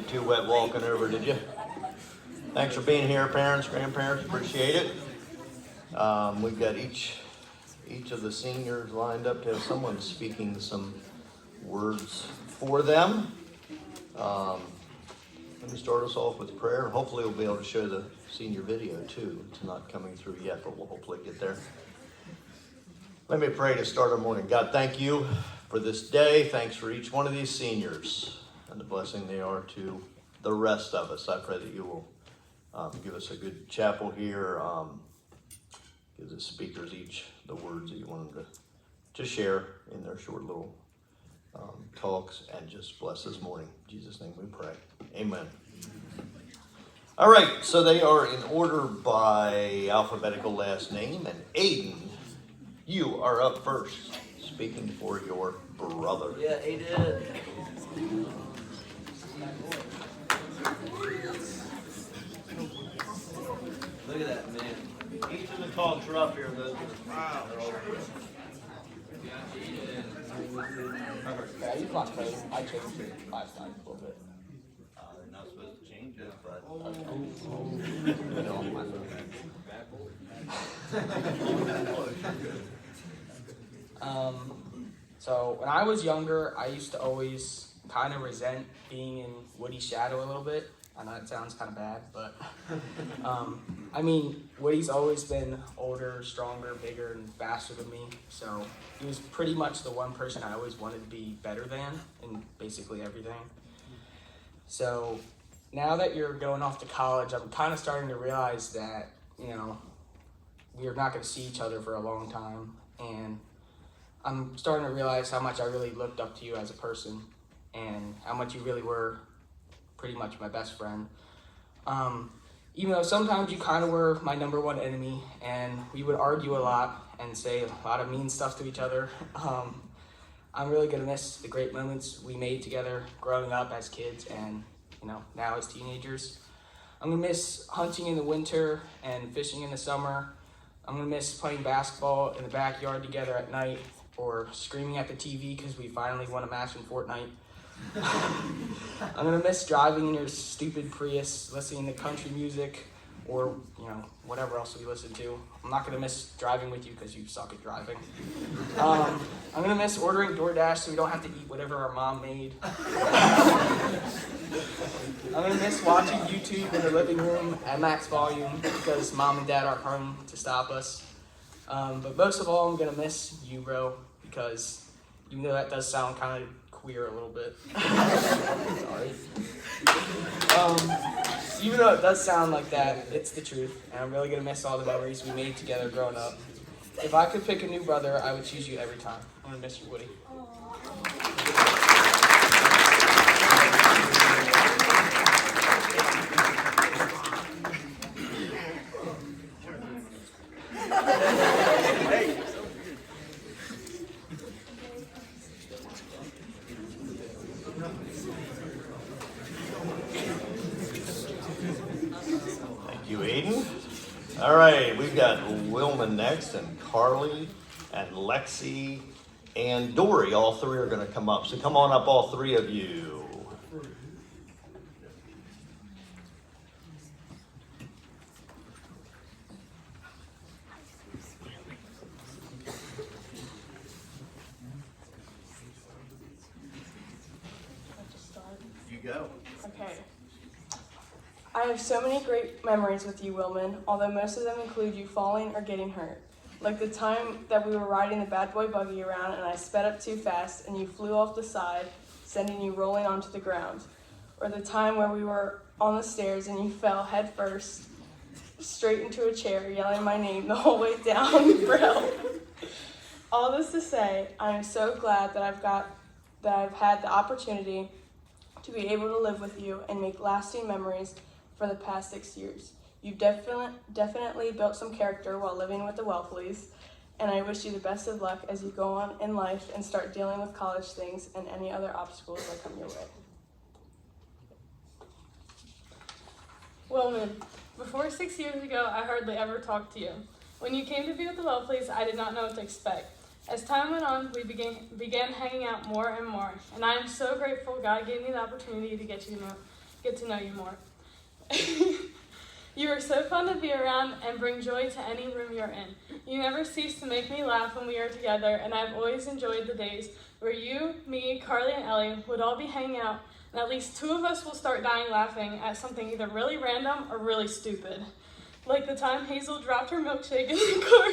get too wet walking over, did you? Thanks for being here, parents, grandparents. Appreciate it. We've got each of the seniors lined up to have someone speaking some words for them. Let me start us off with prayer. Hopefully we'll be able to show the senior video too. It's not coming through yet, but we'll hopefully get there. Let me pray to start our morning. God, thank you for this day. Thanks for each one of these seniors and the blessing they are to the rest of us. I pray that you will give us a good chapel here. Give the speakers each the words that you want them to share in their short little talks, and just bless this morning. In Jesus' name we pray. Amen. All right, so they are in order by alphabetical last name, and Aiden, you are up first, speaking for your brother. Yeah, Aiden. Look at that, man. Each of the talks are up here, those wow. Yeah, you can't close. I changed it 5 times a little bit. They're not supposed to change it, but So when I was younger, I used to always kind of resent being in Woody's shadow a little bit. I know it sounds kind of bad, but I mean, Woody's always been older, stronger, bigger, and faster than me. So he was pretty much the one person I always wanted to be better than in basically everything. So now that you're going off to college, I'm kind of starting to realize that, you know, we're not going to see each other for a long time. And I'm starting to realize how much I really looked up to you as a person and how much you really were pretty much my best friend. Even though sometimes you kind of were my number one enemy and we would argue a lot and say a lot of mean stuff to each other. I'm really gonna miss the great moments we made together growing up as kids and, you know, now as teenagers. I'm gonna miss hunting in the winter and fishing in the summer. I'm gonna miss playing basketball in the backyard together at night or screaming at the TV because we finally won a match in Fortnite. I'm gonna miss driving in your stupid Prius, listening to country music, or, you know, whatever else we listen to. I'm not gonna miss driving with you because you suck at driving. I'm gonna miss ordering DoorDash so we don't have to eat whatever our mom made. I'm gonna miss watching YouTube in the living room at max volume because mom and dad aren't home to stop us. But most of all, I'm gonna miss you, bro, because even though that does sound kind of queer a little bit. Sorry. Even though it does sound like that, it's the truth, and I'm really gonna miss all the memories we made together growing up. If I could pick a new brother, I would choose you every time. I'm gonna miss you, Woody. All right, we've got Wilma next, and Carly, and Lexi, and Dory. All three are going to come up. So come on up, all three of you. You go. Okay. I have so many great memories with you, Wilman, although most of them include you falling or getting hurt. Like the time that we were riding the bad boy buggy around and I sped up too fast and you flew off the side, sending you rolling onto the ground. Or the time where we were on the stairs and you fell head first straight into a chair, yelling my name the whole way down for help. All this to say, I am so glad that I've had the opportunity to be able to live with you and make lasting memories for the past 6 years. You've definitely built some character while living with the Wellfleys, and I wish you the best of luck as you go on in life and start dealing with college things and any other obstacles that come your way. Wilman, before 6 years ago, I hardly ever talked to you. When you came to be with the Wellfleys, I did not know what to expect. As time went on, we began hanging out more and more, and I am so grateful God gave me the opportunity to get you get to know you more. You are so fun to be around and bring joy to any room you're in. You never cease to make me laugh when we are together, and I've always enjoyed the days where you, me, Carly, and Ellie would all be hanging out, and at least 2 of us will start dying laughing at something either really random or really stupid. Like the time Hazel dropped her milkshake in the car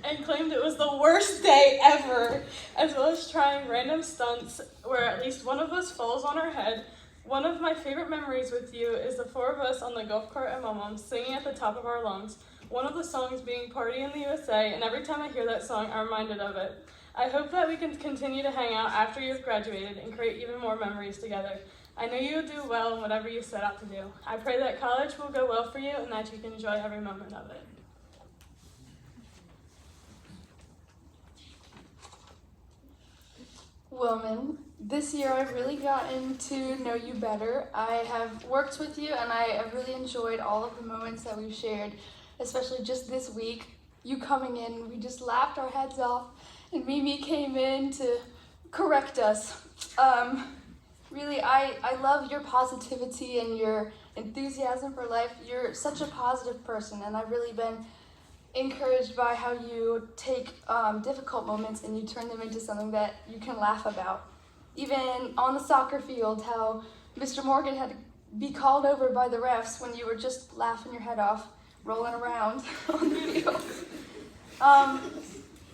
and claimed it was the worst day ever, as well as trying random stunts where at least one of us falls on our head. One of my favorite memories with you is the 4 of us on the golf cart at Mom's singing at the top of our lungs, one of the songs being Party in the USA, and every time I hear that song, I'm reminded of it. I hope that we can continue to hang out after you've graduated and create even more memories together. I know you'll do well in whatever you set out to do. I pray that college will go well for you and that you can enjoy every moment of it. Wilman, this year I've really gotten to know you better. I have worked with you and I have really enjoyed all of the moments that we've shared, especially just this week. You coming in, we just laughed our heads off, and Mimi came in to correct us. Really, I love your positivity and your enthusiasm for life. You're such a positive person, and I've really been encouraged by how you take difficult moments and you turn them into something that you can laugh about. Even on the soccer field, how Mr. Morgan had to be called over by the refs when you were just laughing your head off, rolling around on the field.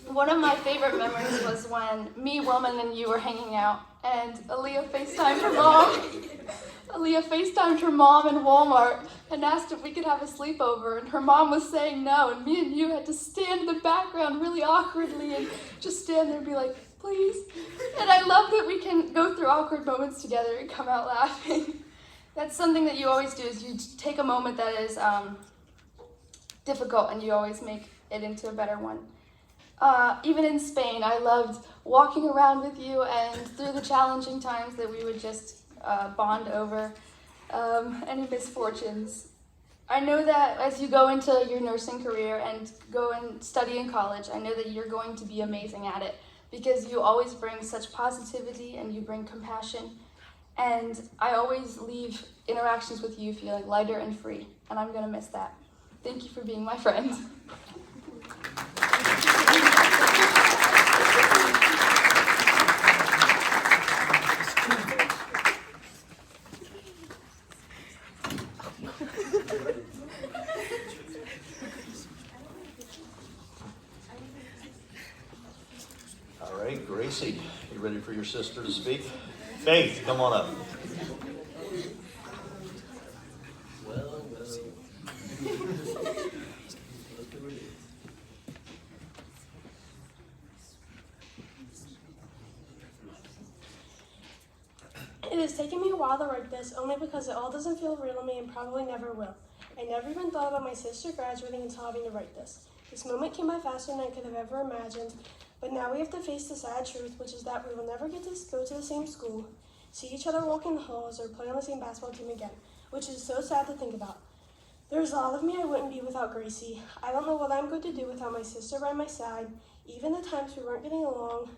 One of my favorite memories was when me, Wilman, and you were hanging out, and Aaliyah FaceTimed her mom. Aaliyah FaceTimed her mom in Walmart and asked if we could have a sleepover, and her mom was saying no, and me and you had to stand in the background really awkwardly and just stand there and be like, please. And I love that we can go through awkward moments together and come out laughing. That's something that you always do, is you take a moment that is difficult and you always make it into a better one. Even in Spain, I loved walking around with you, and through the challenging times that we would just bond over any misfortunes. I know that as you go into your nursing career and go and study in college, I know that you're going to be amazing at it, because you always bring such positivity and you bring compassion, and I always leave interactions with you feeling lighter and free, and I'm going to miss that. Thank you for being my friend. All right, Gracie, you ready for your sister to speak? Faith, come on up. Well. It has taken me a while to write this, only because it all doesn't feel real to me and probably never will. I never even thought about my sister graduating until having to write this. This moment came by faster than I could have ever imagined, but now we have to face the sad truth, which is that we will never get to go to the same school, see each other walk in the halls, or play on the same basketball team again, which is so sad to think about. There's a lot of me I wouldn't be without Gracie. I don't know what I'm going to do without my sister by my side. Even the times we weren't getting along,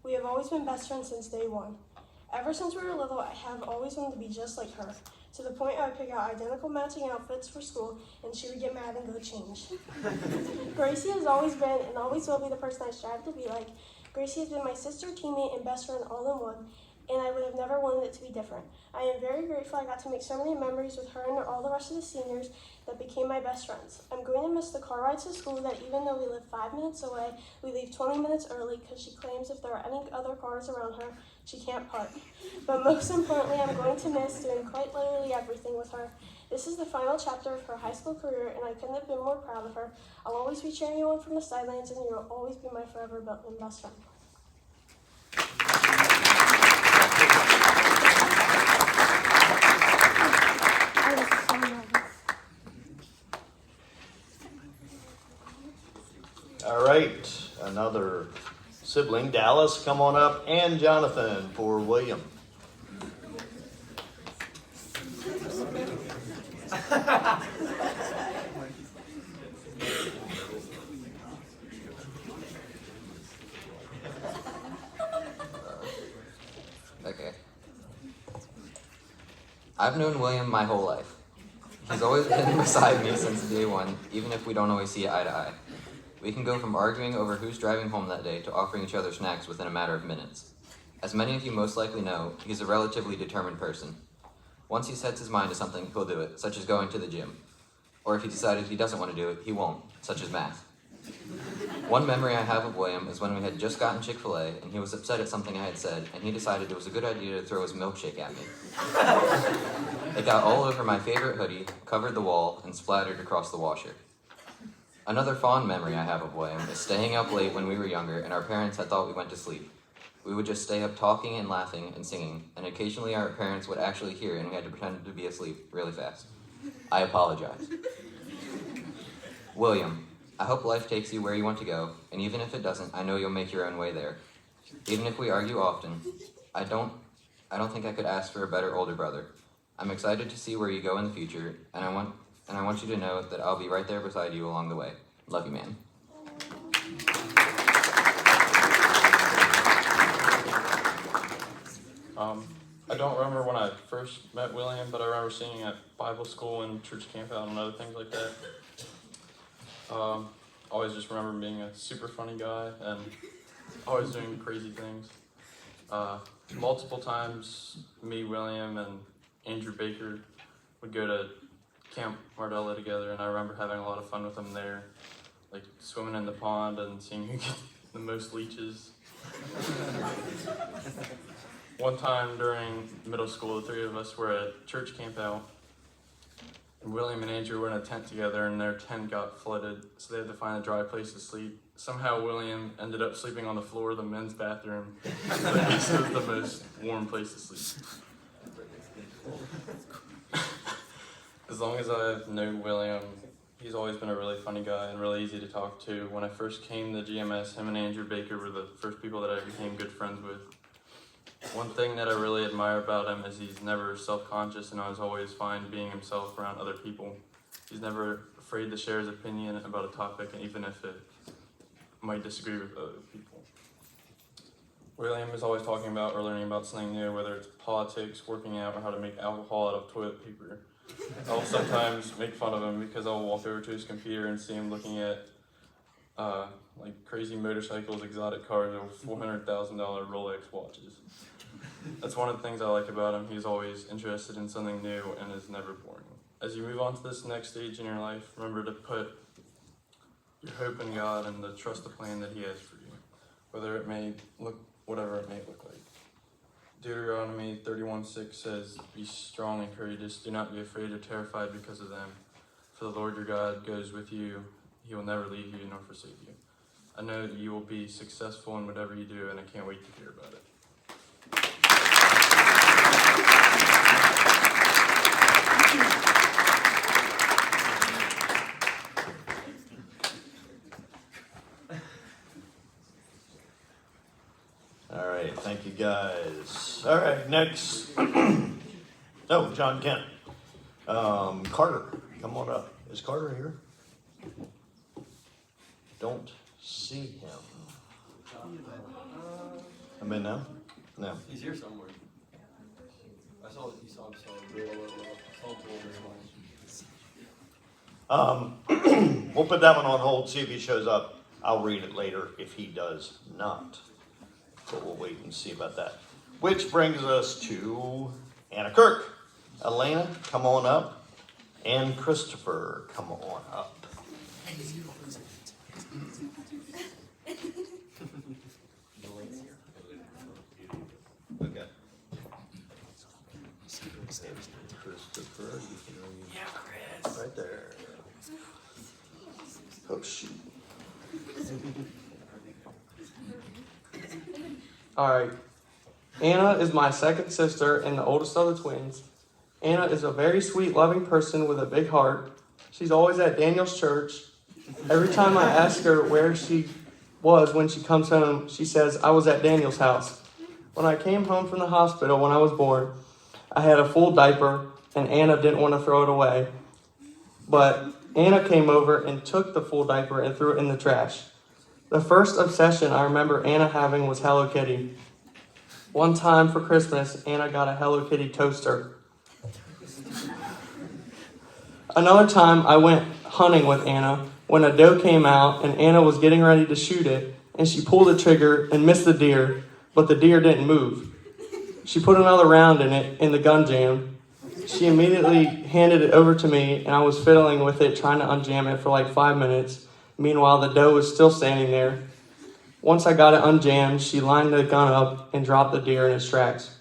we have always been best friends since day one. Ever since we were little, I have always wanted to be just like her, to the point I would pick out identical matching outfits for school, and she would get mad and go change. Gracie has always been and always will be the person I strive to be like. Gracie has been my sister, teammate, and best friend all in one, and I would have never wanted it to be different. I am very grateful I got to make so many memories with her and all the rest of the seniors that became my best friends. I'm going to miss the car rides to school that even though we live 5 minutes away, we leave 20 minutes early because she claims if there are any other cars around her, she can't park. But most importantly, I'm going to miss doing quite literally everything with her. This is the final chapter of her high school career, and I couldn't have been more proud of her. I'll always be cheering you on from the sidelines, and you'll always be my forever and best friend. All right, another sibling, Dallas, come on up, and Jonathan for William. Okay. I've known William my whole life. He's always been beside me since day one, even if we don't always see eye to eye. We can go from arguing over who's driving home that day to offering each other snacks within a matter of minutes. As many of you most likely know, he's a relatively determined person. Once he sets his mind to something, he'll do it, such as going to the gym. Or if he decided he doesn't want to do it, he won't, such as math. One memory I have of William is when we had just gotten Chick-fil-A and he was upset at something I had said, and he decided it was a good idea to throw his milkshake at me. It got all over my favorite hoodie, covered the wall, and splattered across the washer. Another fond memory I have of William is staying up late when we were younger and our parents had thought we went to sleep. We would just stay up talking and laughing and singing, and occasionally our parents would actually hear and we had to pretend to be asleep really fast. I apologize. William, I hope life takes you where you want to go, and even if it doesn't, I know you'll make your own way there. Even if we argue often, I don't think I could ask for a better older brother. I'm excited to see where you go in the future, and I want you to know that I'll be right there beside you along the way. Love you, man. I don't remember when I first met William, but I remember seeing him at Bible school and church camp out and other things like that. Always just remember him being a super funny guy and always doing crazy things. Multiple times, me, William, and Andrew Baker would go to Camp Mardella together, and I remember having a lot of fun with him there, like swimming in the pond and seeing who gets the most leeches. One time during middle school, the three of us were at church camp out, and William and Andrew were in a tent together, and their tent got flooded, so they had to find a dry place to sleep. Somehow William ended up sleeping on the floor of the men's bathroom, so at least it was the most warm place to sleep. As long as I've known William, he's always been a really funny guy and really easy to talk to. When I first came to GMS, him and Andrew Baker were the first people that I became good friends with. One thing that I really admire about him is he's never self-conscious and is always fine being himself around other people. He's never afraid to share his opinion about a topic, and even if it might disagree with other people. William is always talking about or learning about something new, whether it's politics, working out, or how to make alcohol out of toilet paper. I'll sometimes make fun of him because I'll walk over to his computer and see him looking at like crazy motorcycles, exotic cars, or $400,000 Rolex watches. That's one of the things I like about him. He's always interested in something new and is never boring. As you move on to this next stage in your life, remember to put your hope in God and to trust the plan that He has for you, whatever it may look like. Deuteronomy 31:6 says, "Be strong and courageous. Do not be afraid or terrified because of them. For the Lord your God goes with you. He will never leave you nor forsake you." I know that you will be successful in whatever you do, and I can't wait to hear about it. All right, thank you guys. All right, next. Oh, John Kent. Carter, come on up. Is Carter here? Don't see him. I'm in now? No. He's here somewhere. I saw him We'll put that one on hold, see if he shows up. I'll read it later if he does not. But we'll wait and see about that. Which brings us to Anna Kirk. Elena, come on up. And Christopher, come on up. Okay. Christopher, you can read right there. Oh, shoot. Alright. Anna is my second sister and the oldest of the twins. Anna is a very sweet, loving person with a big heart. She's always at Daniel's church. Every time I ask her where she was when she comes home, she says, "I was at Daniel's house." When I came home from the hospital when I was born, I had a full diaper and Anna didn't want to throw it away. But Anna came over and took the full diaper and threw it in the trash. The first obsession I remember Anna having was Hello Kitty. One time for Christmas, Anna got a Hello Kitty toaster. Another time I went hunting with Anna when a doe came out and Anna was getting ready to shoot it, and she pulled the trigger and missed the deer, but the deer didn't move. She put another round in it and the gun jammed. She immediately handed it over to me, and I was fiddling with it, trying to unjam it for like 5 minutes. Meanwhile, the doe was still standing there. Once I got it unjammed, she lined the gun up and dropped the deer in its tracks.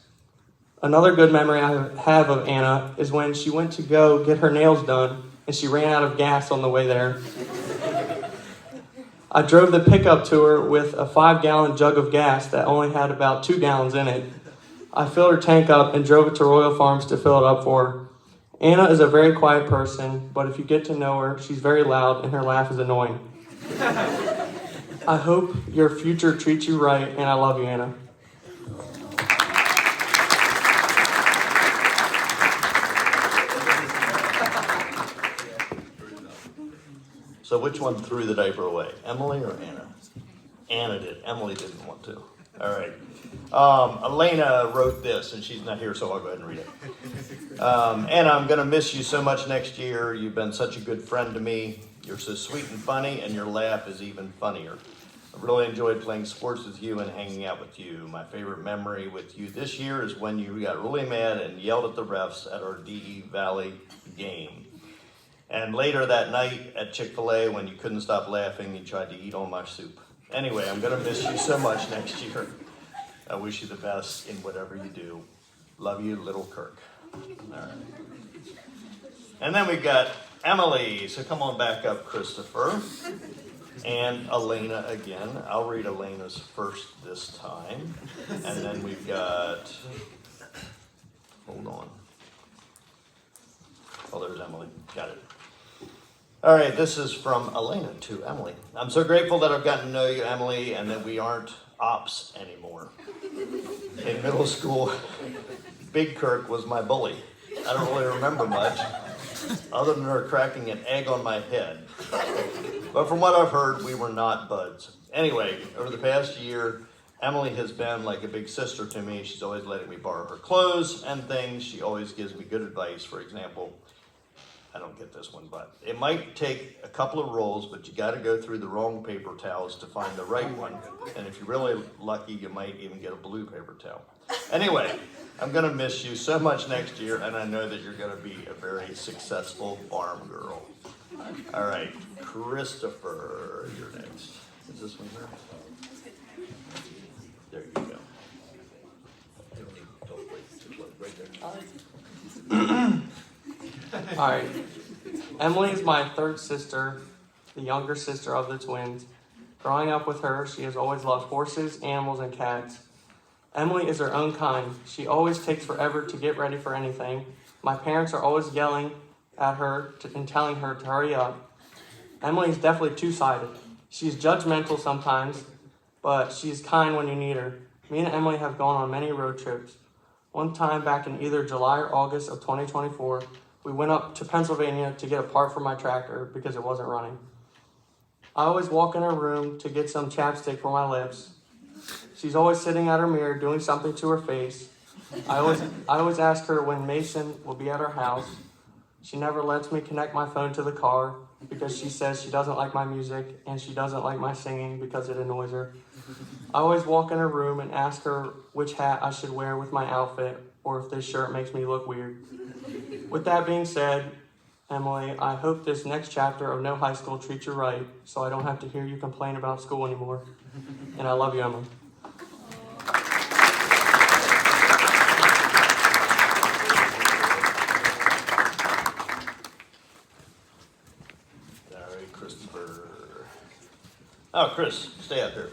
Another good memory I have of Anna is when she went to go get her nails done, and she ran out of gas on the way there. I drove the pickup to her with a 5-gallon jug of gas that only had about 2 gallons in it. I filled her tank up and drove it to Royal Farms to fill it up for her. Anna is a very quiet person, but if you get to know her, she's very loud and her laugh is annoying. I hope your future treats you right, and I love you, Anna. So which one threw the diaper away, Emily or Anna? Anna did. Emily didn't want to. All right. Elena wrote this, and she's not here, so I'll go ahead and read it. Anna, I'm going to miss you so much next year. You've been such a good friend to me. You're so sweet and funny, and your laugh is even funnier. I really enjoyed playing sports with you and hanging out with you. My favorite memory with you this year is when you got really mad and yelled at the refs at our DE Valley game. And later that night at Chick-fil-A, when you couldn't stop laughing, you tried to eat all my soup. Anyway, I'm going to miss you so much next year. I wish you the best in whatever you do. Love you, little Kirk. All right. And then we've got Emily. So come on back up, Christopher. And Elena again. I'll read Elena's first this time. And then we've got, hold on. Oh, there's Emily. Got it. All right, this is from Elena to Emily. I'm so grateful that I've gotten to know you, Emily, and that we aren't ops anymore. In middle school, Big Kirk was my bully. I don't really remember much, other than her cracking an egg on my head. But from what I've heard, we were not buds. Anyway, over the past year, Emily has been like a big sister to me. She's always letting me borrow her clothes and things. She always gives me good advice. For example, I don't get this one, but it might take a couple of rolls, but you got to go through the wrong paper towels to find the right one. And if you're really lucky, you might even get a blue paper towel. Anyway, I'm going to miss you so much next year, and I know that you're going to be a very successful farm girl. All right, Christopher, you're next. Is this one here? There you go. All right. Emily is my third sister, the younger sister of the twins. Growing up with her, she has always loved horses, animals, and cats. Emily is her own kind. She always takes forever to get ready for anything. My parents are always yelling at her and telling her to hurry up. Emily is definitely two-sided. She's judgmental sometimes, but she's kind when you need her. Me and Emily have gone on many road trips. One time back in either July or August of 2024, we went up to Pennsylvania to get a part for my tractor because it wasn't running. I always walk in her room to get some chapstick for my lips. She's always sitting at her mirror doing something to her face. I always ask her when Mason will be at her house. She never lets me connect my phone to the car because she says she doesn't like my music and she doesn't like my singing because it annoys her. I always walk in her room and ask her which hat I should wear with my outfit or if this shirt makes me look weird. With that being said, Emily, I hope this next chapter of No High School treats you right so I don't have to hear you complain about school anymore. And I love you, Emily. Sorry, Christopher. Oh, Chris, stay out there.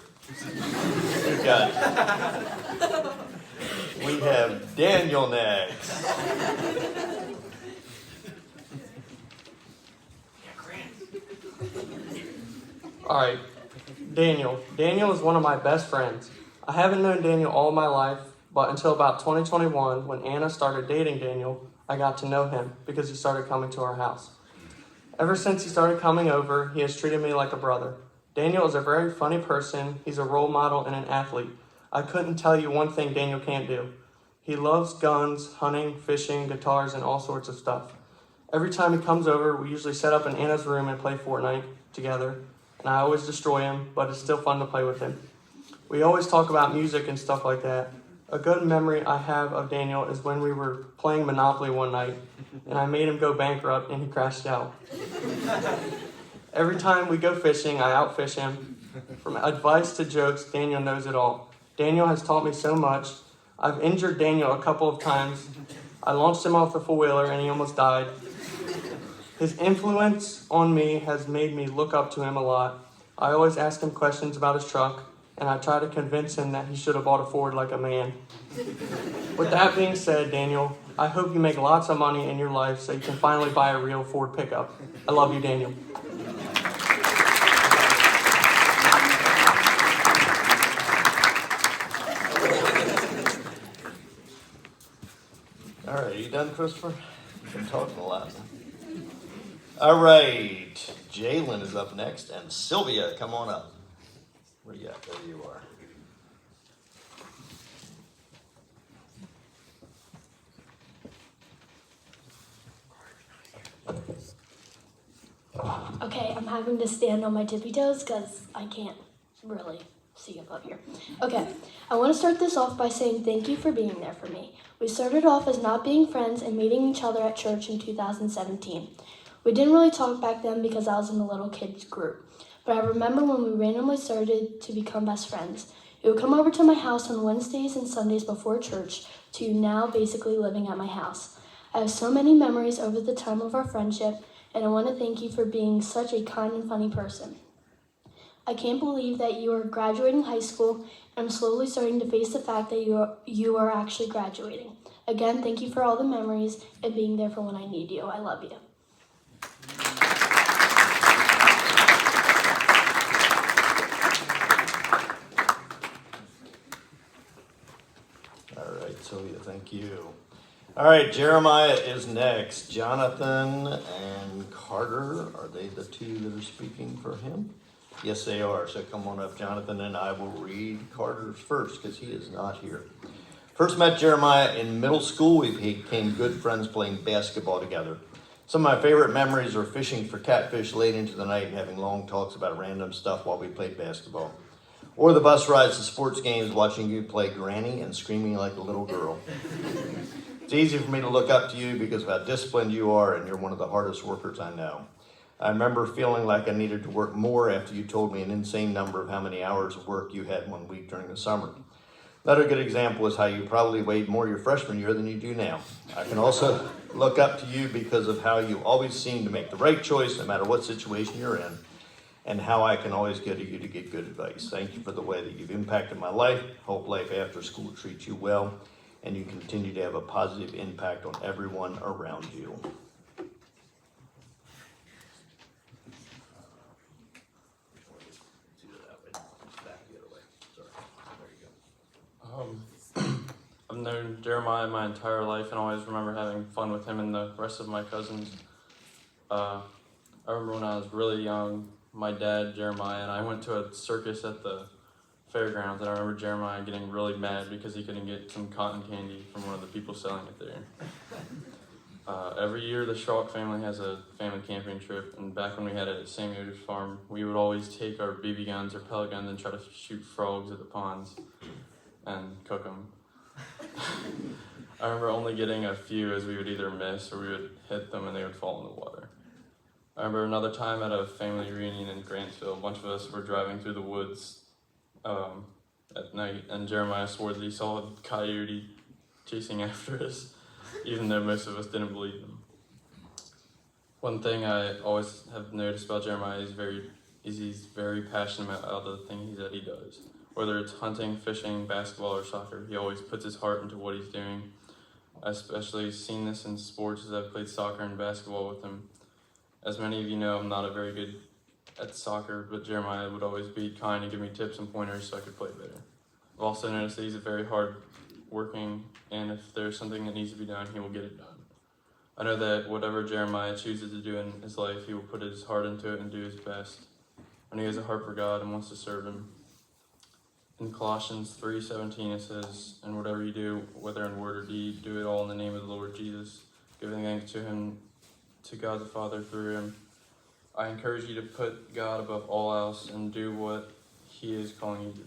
We have Daniel next. All right, Daniel. Daniel is one of my best friends. I haven't known Daniel all my life, but until about 2021, when Anna started dating Daniel, I got to know him because he started coming to our house. Ever since he started coming over, he has treated me like a brother. Daniel is a very funny person. He's a role model and an athlete. I couldn't tell you one thing Daniel can't do. He loves guns, hunting, fishing, guitars, and all sorts of stuff. Every time he comes over, we usually set up in Anna's room and play Fortnite together, and I always destroy him, but it's still fun to play with him. We always talk about music and stuff like that. A good memory I have of Daniel is when we were playing Monopoly one night, and I made him go bankrupt and he crashed out. Every time we go fishing, I outfish him. From advice to jokes, Daniel knows it all. Daniel has taught me so much. I've injured Daniel a couple of times. I launched him off the four-wheeler and he almost died. His influence on me has made me look up to him a lot. I always ask him questions about his truck, and I try to convince him that he should have bought a Ford like a man. With that being said, Daniel, I hope you make lots of money in your life so you can finally buy a real Ford pickup. I love you, Daniel. All right, are you done, Christopher? You've been talking a lot. All right, Jalen is up next, and Sylvia, come on up. Where you at? There you are. Okay, I'm having to stand on my tippy toes because I can't really see above here. Okay, I want to start this off by saying thank you for being there for me. We started off as not being friends and meeting each other at church in 2017. We didn't really talk back then because I was in the little kids group, but I remember when we randomly started to become best friends. You would come over to my house on Wednesdays and Sundays before church to you now basically living at my house. I have so many memories over the time of our friendship, and I want to thank you for being such a kind and funny person. I can't believe that you are graduating high school, and I'm slowly starting to face the fact that you are actually graduating. Again, thank you for all the memories and being there for when I need you. I love you. All right, Sylvia, thank you. All right, Jeremiah is next. Jonathan and Carter, are they the two that are speaking for him? Yes, they are. So come on up, Jonathan, and I will read Carter's first because he is not here. First met Jeremiah in middle school. We became good friends playing basketball together. Some of my favorite memories are fishing for catfish late into the night and having long talks about random stuff while we played basketball. Or the bus rides to sports games watching you play granny and screaming like a little girl. It's easy for me to look up to you because of how disciplined you are, and you're one of the hardest workers I know. I remember feeling like I needed to work more after you told me an insane number of how many hours of work you had one week during the summer. Another good example is how you probably weighed more your freshman year than you do now. I can also look up to you because of how you always seem to make the right choice no matter what situation you're in, and how I can always go to you to get good advice. Thank you for the way that you've impacted my life. Hope life after school treats you well, and you continue to have a positive impact on everyone around you. I've known Jeremiah my entire life and always remember having fun with him and the rest of my cousins. I remember when I was really young, my dad, Jeremiah, and I went to a circus at the fairgrounds, and I remember Jeremiah getting really mad because he couldn't get some cotton candy from one of the people selling it there. Every year, the Schrock family has a family camping trip, and back when we had it at St. Yoder's farm, we would always take our BB guns or pellet guns and try to shoot frogs at the ponds and cook them. I remember only getting a few, as we would either miss or we would hit them and they would fall in the water. I remember another time at a family reunion in Grantsville, a bunch of us were driving through the woods at night, and Jeremiah swore that he saw a coyote chasing after us, even though most of us didn't believe him. One thing I always have noticed about Jeremiah is he's very passionate about the things that he does. Whether it's hunting, fishing, basketball, or soccer, he always puts his heart into what he's doing. I especially seen this in sports as I've played soccer and basketball with him. As many of you know, I'm not a very good at soccer, but Jeremiah would always be kind and give me tips and pointers so I could play better. I've also noticed that he's very hard working, and if there's something that needs to be done, he will get it done. I know that whatever Jeremiah chooses to do in his life, he will put his heart into it and do his best. And he has a heart for God and wants to serve him. In Colossians 3:17 it says, "And whatever you do, whether in word or deed, do it all in the name of the Lord Jesus, giving thanks to to God the Father through him. I encourage you to put God above all else and do what he is calling you to do.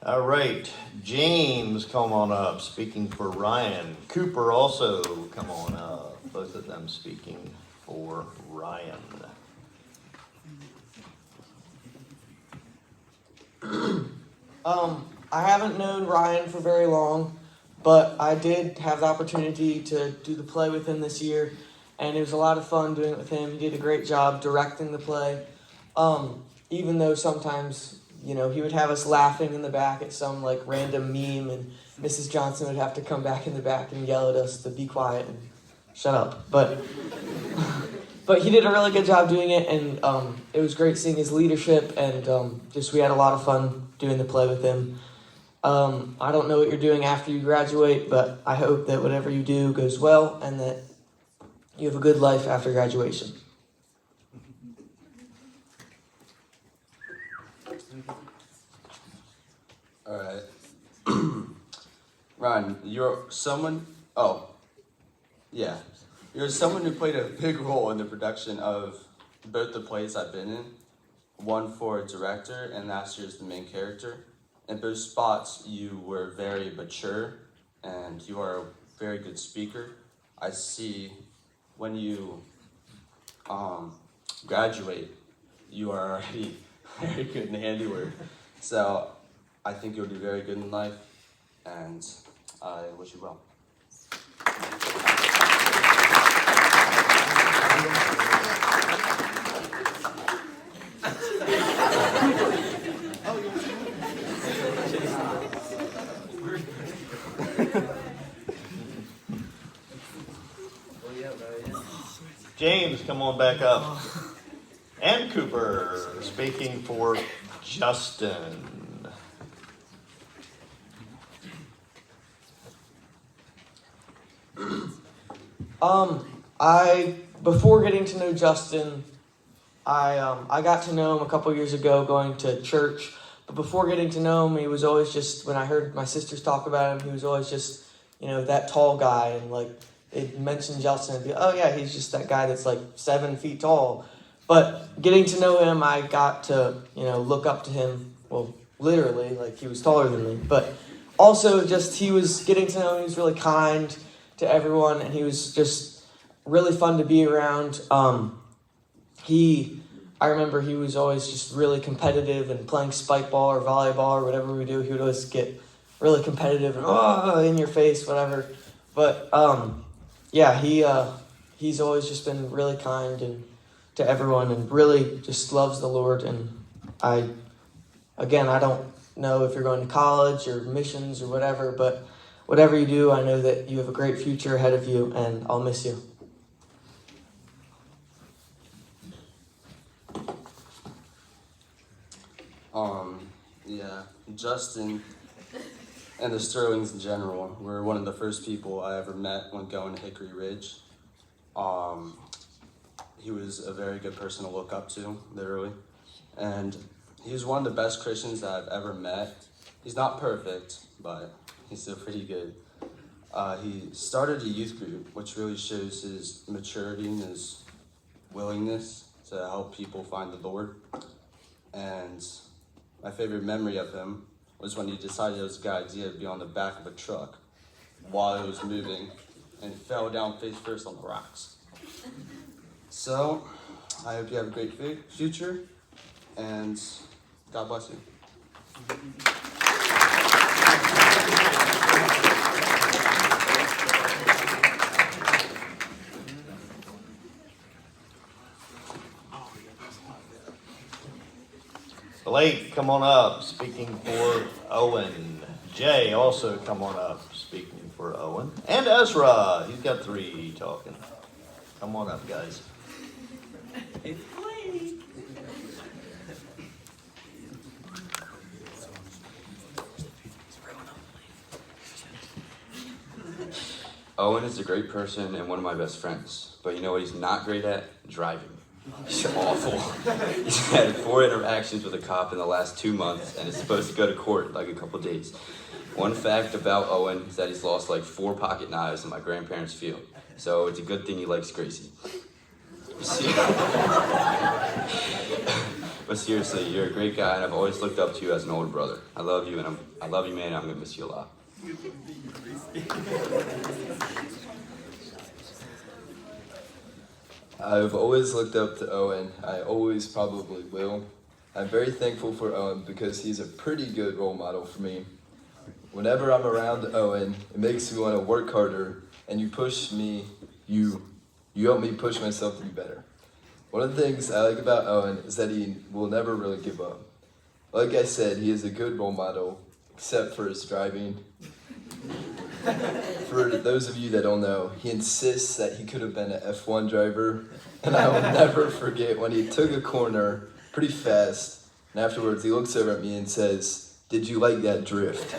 All right, James, come on up, speaking for Ryan. Cooper also, come on up. Both of them speaking for Ryan. I haven't known Ryan for very long, but I did have the opportunity to do the play with him this year, and it was a lot of fun doing it with him. He did a great job directing the play, even though sometimes, you know, he would have us laughing in the back at some like random meme, and Mrs. Johnson would have to come back in the back and yell at us to be quiet and shut up. But he did a really good job doing it, and it was great seeing his leadership, and just we had a lot of fun doing the play with him. I don't know what you're doing after you graduate, but I hope that whatever you do goes well and that you have a good life after graduation. All right. Ryan, you're someone who played a big role in the production of both the plays I've been in, one for director and last year's the main character. In both spots, you were very mature and you are a very good speaker. I see when you graduate, you are already very good in handiwork. So I think you'll do very good in life, and I wish you well. James, come on back up. And Cooper, speaking for Justin. Before getting to know Justin, I got to know him a couple years ago going to church. But before getting to know him, he was always just, when I heard my sisters talk about him, he was always just, you know, that tall guy. And like, they'd mention Justin and be, oh yeah, he's just that guy that's like 7 feet tall. But getting to know him, I got to, you know, look up to him. Well, literally, like he was taller than me. But also just he was getting to know him. He was really kind to everyone, and he was just really fun to be around. I remember he was always just really competitive and playing spike ball or volleyball or whatever we do. He would always get really competitive and in your face, whatever. But yeah, he's always just been really kind and to everyone and really just loves the Lord. And I don't know if you're going to college or missions or whatever, but whatever you do, I know that you have a great future ahead of you, and I'll miss you. Yeah, Justin and the Sterlings in general were one of the first people I ever met when going to Hickory Ridge. He was a very good person to look up to, literally. And he was one of the best Christians that I've ever met. He's not perfect, but he's still pretty good. He started a youth group, which really shows his maturity and his willingness to help people find the Lord. And my favorite memory of him was when he decided it was a good idea to be on the back of a truck while it was moving and fell down face first on the rocks. So, I hope you have a great future, and God bless you. Blake, come on up, speaking for Owen. Jay, also come on up, speaking for Owen. And Ezra, he's got 3 talking. Come on up, guys. It's Blake. Owen is a great person and one of my best friends, but you know what he's not great at? Driving. He's awful. He's had 4 interactions with a cop in the last 2 months and is supposed to go to court in like a couple days. One fact about Owen is that he's lost like 4 pocket knives in my grandparents' field. So it's a good thing he likes Gracie. But seriously, you're a great guy and I've always looked up to you as an older brother. I love you and I love you, man, and I'm gonna miss you a lot. I've always looked up to Owen. I always probably will. I'm very thankful for Owen because he's a pretty good role model for me. Whenever I'm around Owen, it makes me want to work harder, and you push me, you help me push myself to be better. One of the things I like about Owen is that he will never really give up. Like I said, he is a good role model, except for his driving. For those of you that don't know, he insists that he could have been an F1 driver, and I will never forget when he took a corner pretty fast, and afterwards he looks over at me and says, "Did you like that drift?"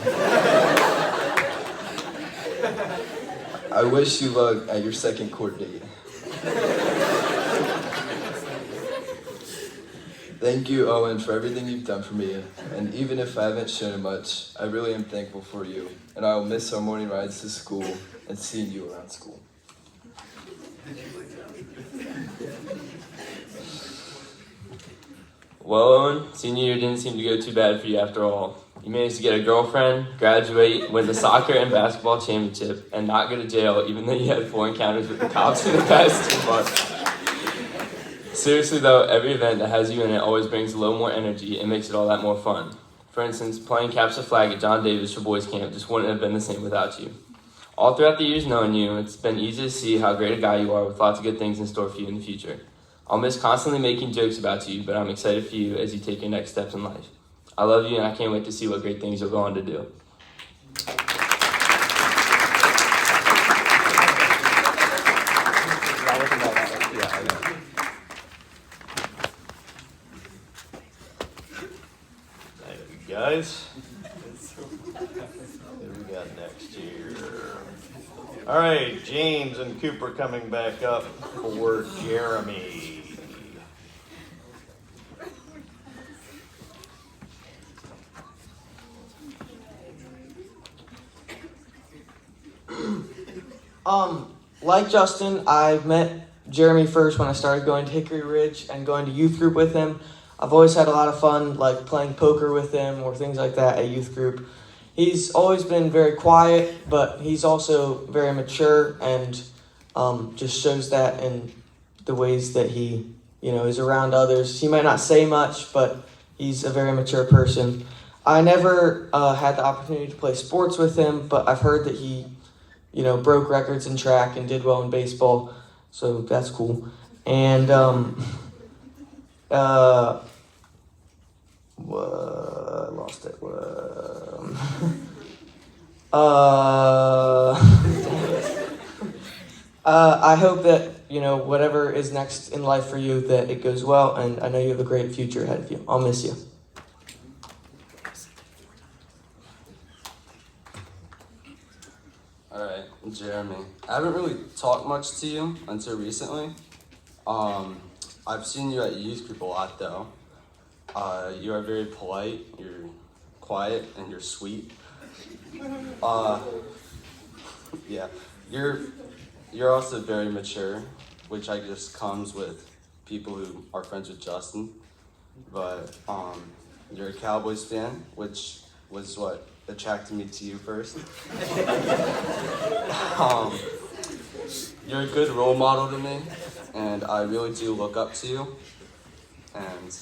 I wish you luck at your second court date. Thank you, Owen, for everything you've done for me, and even if I haven't shown much, I really am thankful for you, and I will miss our morning rides to school and seeing you around school. Well, Owen, senior year didn't seem to go too bad for you after all. You managed to get a girlfriend, graduate, win the soccer and basketball championship, and not go to jail even though you had 4 encounters with the cops in the past 2 months. Seriously though, every event that has you in it always brings a little more energy and makes it all that more fun. For instance, playing Capture the Flag at John Davis for boys camp just wouldn't have been the same without you. All throughout the years knowing you, it's been easy to see how great a guy you are with lots of good things in store for you in the future. I'll miss constantly making jokes about you, but I'm excited for you as you take your next steps in life. I love you and I can't wait to see what great things you'll go on to do. Guys, what do we got next here? All right, James and Cooper coming back up for Jeremy. Like Justin, I met Jeremy first when I started going to Hickory Ridge and going to youth group with him. I've always had a lot of fun, like playing poker with him or things like that at youth group. He's always been very quiet, but he's also very mature and just shows that in the ways that he, is around others. He might not say much, but he's a very mature person. I never had the opportunity to play sports with him, but I've heard that he, broke records in track and did well in baseball, so that's cool. And I lost it. I hope that, whatever is next in life for you, that it goes well, and I know you have a great future ahead of you. I'll miss you. Alright, Jeremy. I haven't really talked much to you until recently. I've seen you at youth group a lot though. You are very polite, you're quiet, and you're sweet. Yeah, you're also very mature, which I guess comes with people who are friends with Justin. But you're a Cowboys fan, which was what attracted me to you first. You're a good role model to me, and I really do look up to you. And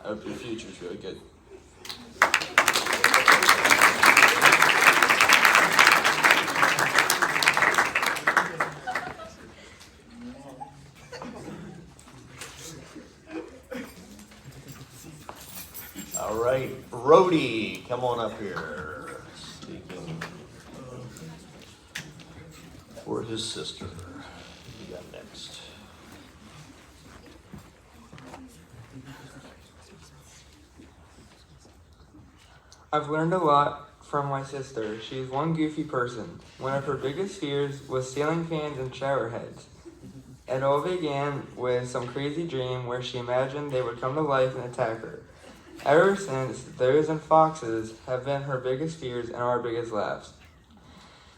I hope your future's really good. All right, Brody, come on up here. Speaking for his sister. Who you got next? I've learned a lot from my sister. She is one goofy person. One of her biggest fears was ceiling fans and shower heads. It all began with some crazy dream where she imagined they would come to life and attack her. Ever since, those and foxes have been her biggest fears and our biggest laughs.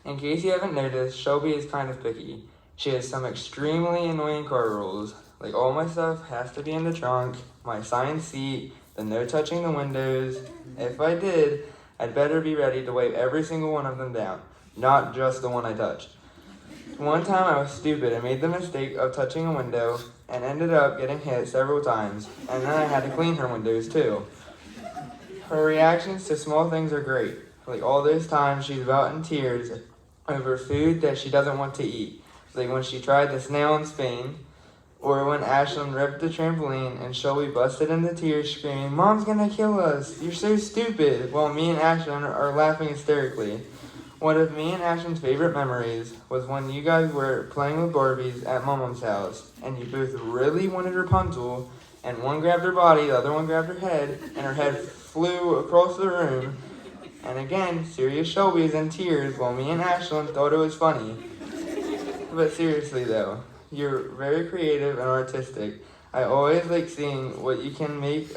In case you haven't noticed, Shelby is kind of picky. She has some extremely annoying car rules, like all my stuff has to be in the trunk, my assigned seat, the no touching the windows. If I did, I'd better be ready to wipe every single one of them down, not just the one I touched. One time I was stupid and made the mistake of touching a window and ended up getting hit several times, and then I had to clean her windows too. Her reactions to small things are great, like all those times she's about in tears over food that she doesn't want to eat, like when she tried the snail in Spain, or when Ashlyn ripped the trampoline and Shelby busted into tears screaming, "Mom's gonna kill us, you're so stupid," while me and Ashlyn are laughing hysterically. One of me and Ashlyn's favorite memories was when you guys were playing with Barbies at Mom's house, and you both really wanted Rapunzel, and one grabbed her body, the other one grabbed her head, and her head flew across the room. And again, serious Shelby is in tears while me and Ashlyn thought it was funny. But seriously though, you're very creative and artistic. I always like seeing what you can make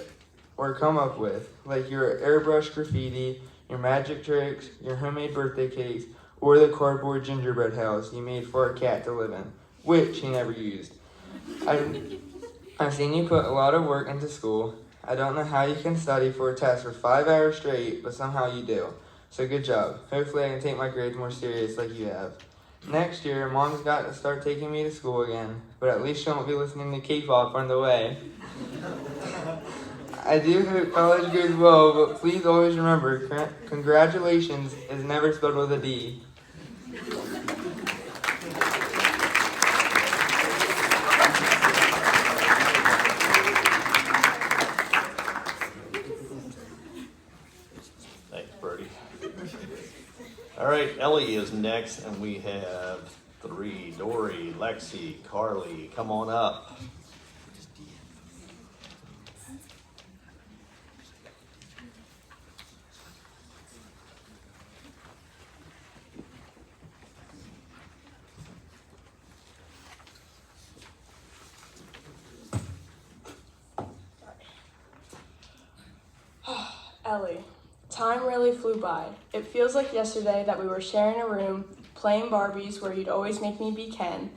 or come up with, like your airbrush graffiti, your magic tricks, your homemade birthday cakes, or the cardboard gingerbread house you made for a cat to live in, which he never used. I've seen you put a lot of work into school. I don't know how you can study for a test for 5 hours straight, but somehow you do. So good job. Hopefully I can take my grades more serious like you have. Next year, Mom's got to start taking me to school again, but at least she won't be listening to K-pop on the way. I do hope college goes well, but please always remember, congratulations is never spelled with a D. Thanks, Brody. All right, Ellie is next, and we have 3. Dory, Lexi, Carly, come on up. Ellie, time really flew by. It feels like yesterday that we were sharing a room, playing Barbies where you'd always make me be Ken,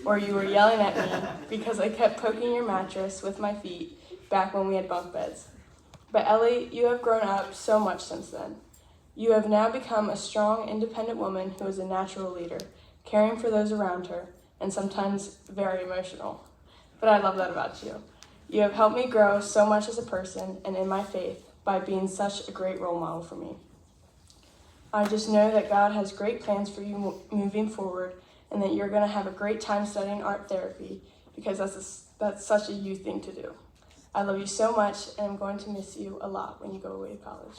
or you were yelling at me because I kept poking your mattress with my feet back when we had bunk beds. But Ellie, you have grown up so much since then. You have now become a strong, independent woman who is a natural leader, caring for those around her, and sometimes very emotional. But I love that about you. You have helped me grow so much as a person and in my faith by being such a great role model for me. I just know that God has great plans for you moving forward, and that you're going to have a great time studying art therapy, because that's such a you thing to do. I love you so much, and I'm going to miss you a lot when you go away to college.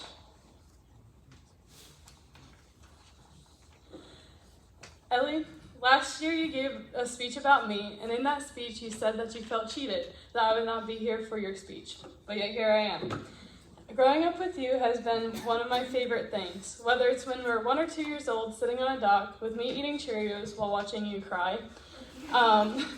Ellie, last year you gave a speech about me, and in that speech you said that you felt cheated, that I would not be here for your speech. But yet here I am. Growing up with you has been one of my favorite things, whether it's when we're 1 or 2 years old sitting on a dock with me eating Cheerios while watching you cry,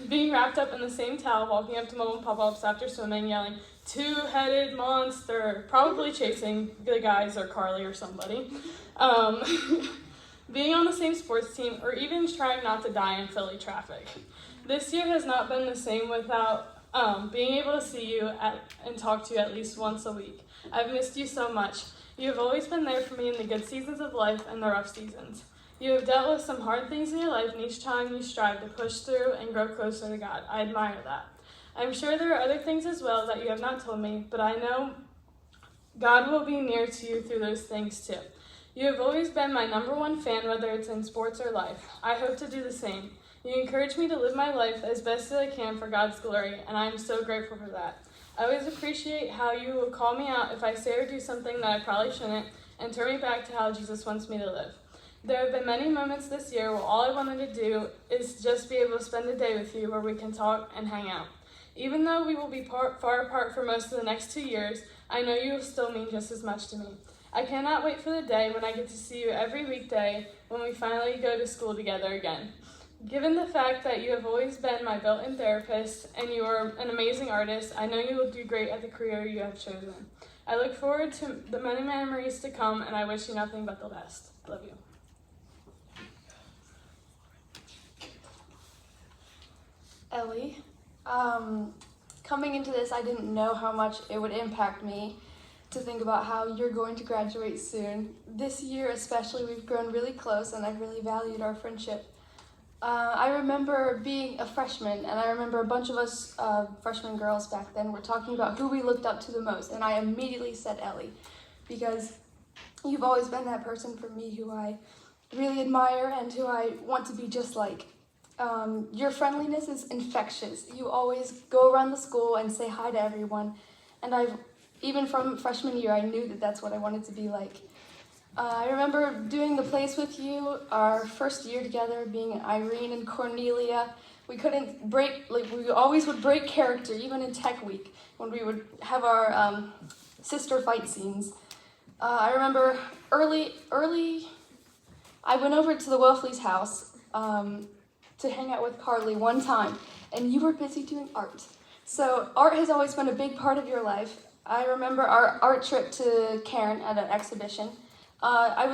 being wrapped up in the same towel, walking up to Mom and Pop-Ups after swimming, yelling, "Two-headed monster," probably chasing the guys or Carly or somebody, being on the same sports team, or even trying not to die in Philly traffic. This year has not been the same without being able to see you and talk to you at least once a week. I've missed you so much. You have always been there for me in the good seasons of life and the rough seasons. You have dealt with some hard things in your life, and each time you strive to push through and grow closer to God. I admire that. I'm sure there are other things as well that you have not told me, but I know God will be near to you through those things too. You have always been my #1 fan, whether it's in sports or life. I hope to do the same. You encourage me to live my life as best as I can for God's glory, and I am so grateful for that. I always appreciate how you will call me out if I say or do something that I probably shouldn't, and turn me back to how Jesus wants me to live. There have been many moments this year where all I wanted to do is just be able to spend a day with you where we can talk and hang out. Even though we will be far apart for most of the next 2 years, I know you will still mean just as much to me. I cannot wait for the day when I get to see you every weekday when we finally go to school together again. Given the fact that you have always been my built-in therapist and you are an amazing artist, I know you will do great at the career you have chosen. I look forward to the many memories to come, and I wish you nothing but the best. Love you. Ellie, coming into this, I didn't know how much it would impact me to think about how you're going to graduate soon. This year especially, we've grown really close and I've really valued our friendship. I remember being a freshman, and I remember a bunch of us freshman girls back then were talking about who we looked up to the most, and I immediately said Ellie, because you've always been that person for me who I really admire and who I want to be just like. Your friendliness is infectious. You always go around the school and say hi to everyone, and even from freshman year, I knew that that's what I wanted to be like. I remember doing the plays with you, our first year together, being Irene and Cornelia. We couldn't break, we always would break character, even in tech week, when we would have our sister fight scenes. I remember early, I went over to the Welfleys' house to hang out with Carly one time, and you were busy doing art. So art has always been a big part of your life. I remember our art trip to Cairn at an exhibition. I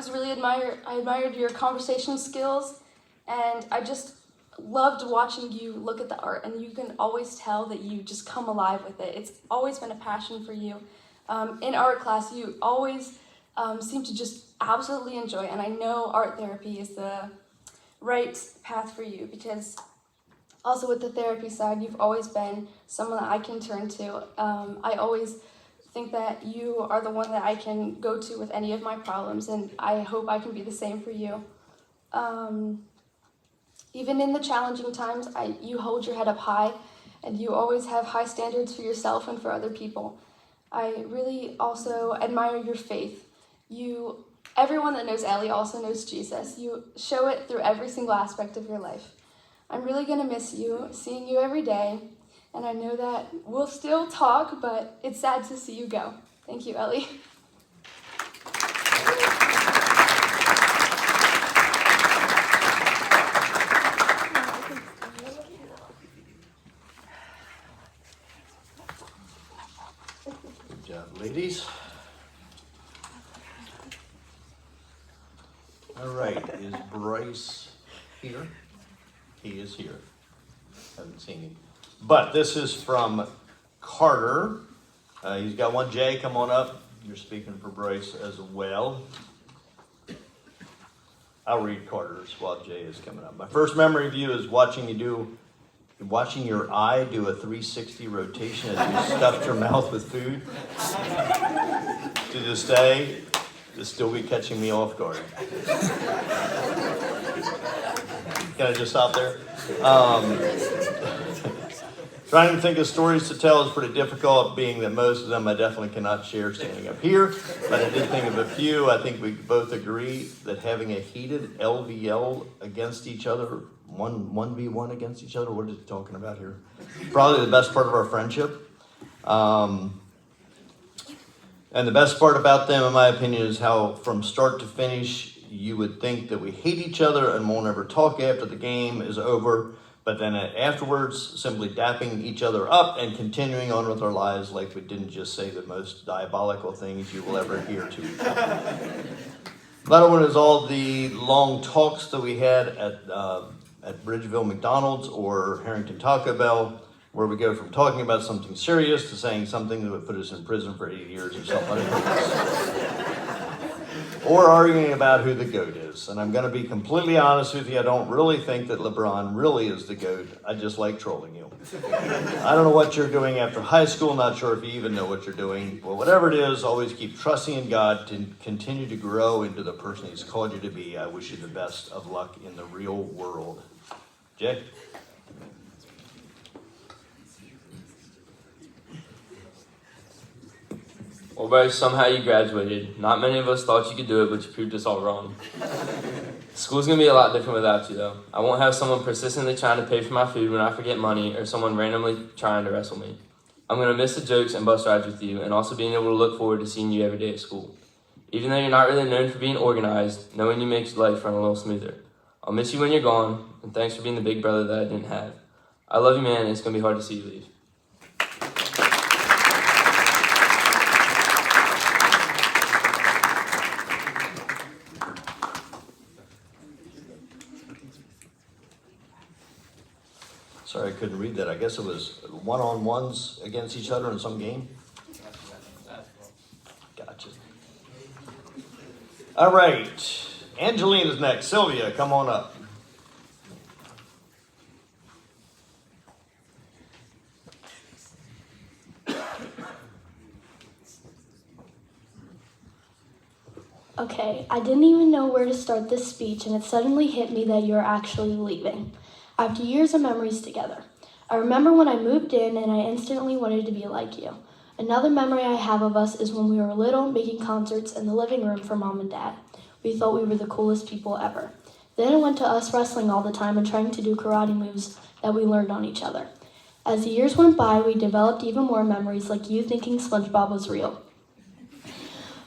admired your conversation skills, and I just loved watching you look at the art, and you can always tell that you just come alive with it. It's always been a passion for you. In art class, you always seem to just absolutely enjoy it, and I know art therapy is the right path for you, because also with the therapy side, you've always been someone that I can turn to. I always think that you are the one that I can go to with any of my problems, and I hope I can be the same for you. Even in the challenging times, you hold your head up high, and you always have high standards for yourself and for other people. I really also admire your faith. Everyone that knows Ellie also knows Jesus. You show it through every single aspect of your life. I'm really gonna miss you, seeing you every day, and I know that we'll still talk, but it's sad to see you go. Thank you, Ellie. Good job, ladies. All right, is Bryce here? He is here. Haven't seen him. But this is from Carter. He's got one. Jay, come on up. You're speaking for Bryce as well. I'll read Carter's while Jay is coming up. My first memory of you is watching your eye do a 360 rotation as you stuffed your mouth with food. To this day, this still be catching me off guard. Can I just stop there? Trying to think of stories to tell is pretty difficult, being that most of them I definitely cannot share standing up here, but I did think of a few. I think we both agree that having a heated LVL against each other, 1v1 against each other, what is it talking about here? Probably the best part of our friendship. And the best part about them, in my opinion, is how from start to finish, you would think that we hate each other and won't ever talk after the game is over. But then afterwards, simply dapping each other up and continuing on with our lives like we didn't just say the most diabolical things you will ever hear to each other. Another one is all the long talks that we had at Bridgeville McDonald's or Harrington Taco Bell, where we go from talking about something serious to saying something that would put us in prison for 8 years or something like that. Or arguing about who the GOAT is. And I'm going to be completely honest with you, I don't really think that LeBron really is the GOAT. I just like trolling you. I don't know what you're doing after high school, not sure if you even know what you're doing. Well, whatever it is, always keep trusting in God to continue to grow into the person He's called you to be. I wish you the best of luck in the real world. Jay? Well, Bryce, somehow you graduated. Not many of us thought you could do it, but you proved us all wrong. School's gonna be a lot different without you, though. I won't have someone persistently trying to pay for my food when I forget money, or someone randomly trying to wrestle me. I'm gonna miss the jokes and bus rides with you, and also being able to look forward to seeing you every day at school. Even though you're not really known for being organized, knowing you makes life run a little smoother. I'll miss you when you're gone, and thanks for being the big brother that I didn't have. I love you, man, and it's going to be hard to see you leave. Sorry, I couldn't read that. I guess it was one-on-ones against each other in some game? Gotcha. All right. Angeline is next. Sylvia, come on up. Okay, I didn't even know where to start this speech, and it suddenly hit me that you're actually leaving. After years of memories together. I remember when I moved in and I instantly wanted to be like you. Another memory I have of us is when we were little making concerts in the living room for Mom and Dad. We thought we were the coolest people ever. Then it went to us wrestling all the time and trying to do karate moves that we learned on each other. As the years went by, we developed even more memories, like you thinking SpongeBob was real.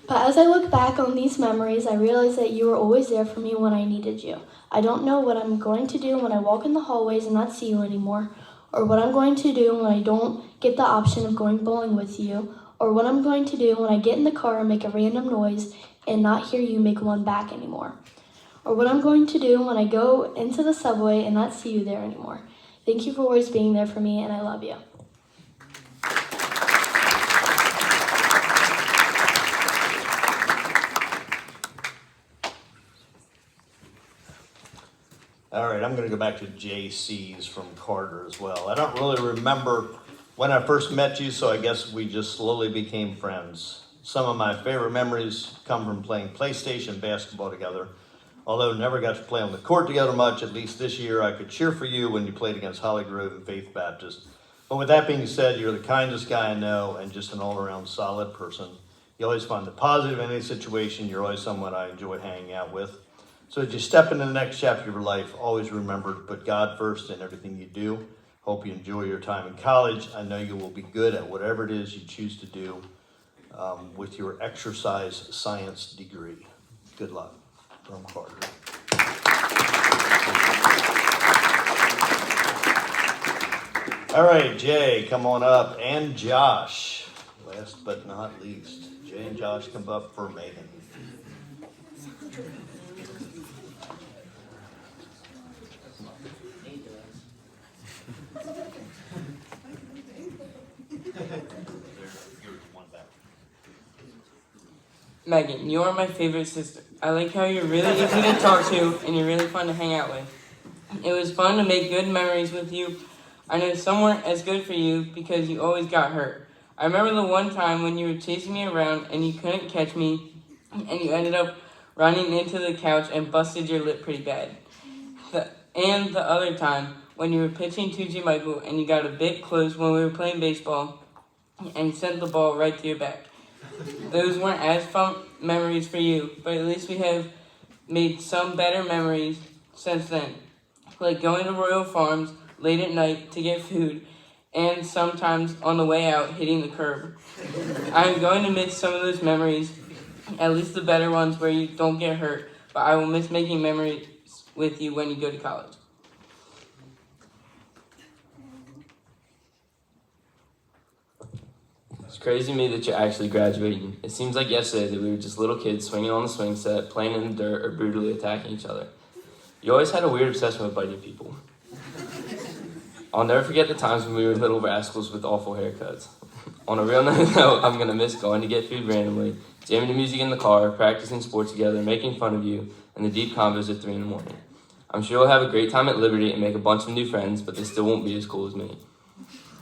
But as I look back on these memories, I realize that you were always there for me when I needed you. I don't know what I'm going to do when I walk in the hallways and not see you anymore, or what I'm going to do when I don't get the option of going bowling with you, or what I'm going to do when I get in the car and make a random noise and not hear you make one back anymore, or what I'm going to do when I go into the subway and not see you there anymore. Thank you for always being there for me, and I love you. All right, I'm going to go back to JC's from Carter as well. I don't really remember when I first met you, so I guess we just slowly became friends. Some of my favorite memories come from playing PlayStation basketball together. Although never got to play on the court together much, at least this year I could cheer for you when you played against Holly Grove and Faith Baptist. But with that being said, you're the kindest guy I know and just an all-around solid person. You always find the positive in any situation. You're always someone I enjoy hanging out with. So as you step into the next chapter of your life, always remember to put God first in everything you do. Hope you enjoy your time in college. I know you will be good at whatever it is you choose to do with your exercise science degree. Good luck. From Carter. All right, Jay, come on up. And Josh, last but not least. Jay and Josh come up for Megan. Megan, you are my favorite sister. I like how you're really easy to talk to and you're really fun to hang out with. It was fun to make good memories with you. I know some weren't as good for you because you always got hurt. I remember the one time when you were chasing me around and you couldn't catch me and you ended up running into the couch and busted your lip pretty bad. And the other time when you were pitching to G. Michael and you got a bit close when we were playing baseball and sent the ball right to your back. Those weren't as fun memories for you, but at least we have made some better memories since then. Like going to Royal Farms late at night to get food, and sometimes on the way out hitting the curb. I'm going to miss some of those memories, at least the better ones where you don't get hurt, but I will miss making memories with you when you go to college. It's crazy to me that you're actually graduating. It seems like yesterday that we were just little kids swinging on the swing set, playing in the dirt, or brutally attacking each other. You always had a weird obsession with biting people. I'll never forget the times when we were little rascals with awful haircuts. On a real note, I'm going to miss going to get food randomly, jamming to music in the car, practicing sports together, making fun of you, and the deep convos at 3 a.m. I'm sure you'll have a great time at Liberty and make a bunch of new friends, but they still won't be as cool as me.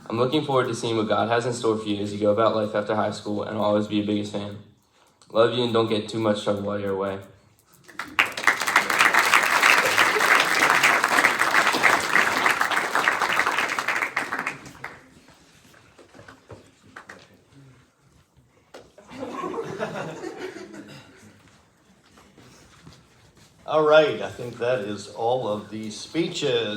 I'm looking forward to seeing what God has in store for you as you go about life after high school, and I'll always be your biggest fan. Love you, and don't get too much trouble while you're away. All right, I think that is all of the speeches.